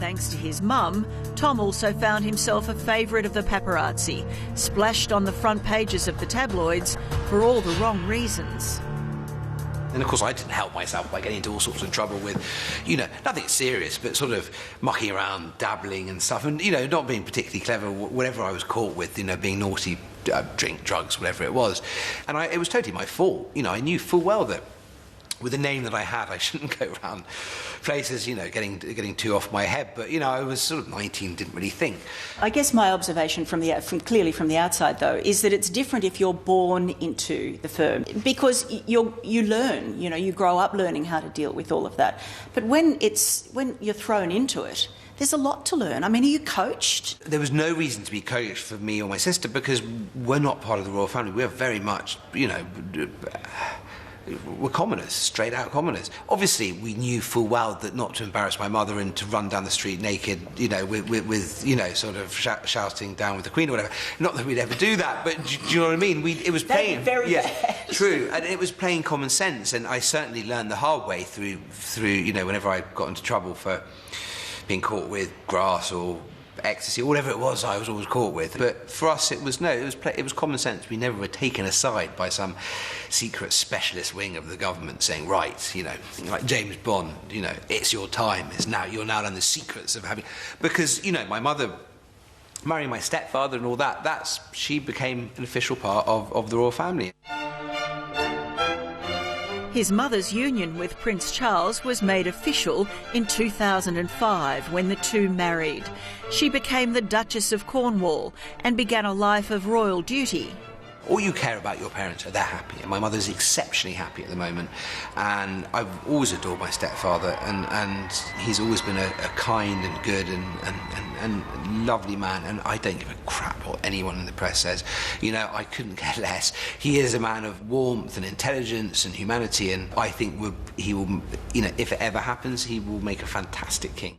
Thanks to his mum, Tom also found himself a favourite of the paparazzi, splashed on the front pages of the tabloids for all the wrong reasons. And of course I didn't help myself by getting into all sorts of trouble with, nothing serious, but sort of mucking around, dabbling and stuff, and, not being particularly clever, whatever I was caught with, being naughty, drink, drugs, whatever it was. And it was totally my fault. I knew full well that with the name that I had, I shouldn't go around places, getting too off my head. But, I was sort of 19, didn't really think. I guess my observation clearly from the outside, though, is that it's different if you're born into the firm, because you learn, you grow up learning how to deal with all of that. But when you're thrown into it, there's a lot to learn. I mean, are you coached? There was no reason to be coached for me or my sister, because we're not part of the royal family. We're very much, we're commoners, straight out commoners. Obviously, we knew full well that not to embarrass my mother and to run down the street naked, with sort of shouting down with the Queen or whatever. Not that we'd ever do that, but do you know what I mean? It was plain, very bad. True, and it was plain common sense. And I certainly learned the hard way through. Whenever I got into trouble for being caught with grass or ecstasy, or whatever it was I was always caught with. But for us it was common sense. We never were taken aside by some secret specialist wing of the government saying, right, like James Bond, it's your time, you're now learning the secrets of having, because my mother marrying my stepfather and all that, she became an official part of the royal family. His mother's union with Prince Charles was made official in 2005 when the two married. She became the Duchess of Cornwall and began a life of royal duty. All you care about your parents are they're happy, and my mother's exceptionally happy at the moment, and I've always adored my stepfather, and he's always been a kind and good and lovely man, and I don't give a crap what anyone in the press says. I couldn't care less. He is a man of warmth and intelligence and humanity, and I think he will, if it ever happens, he will make a fantastic king.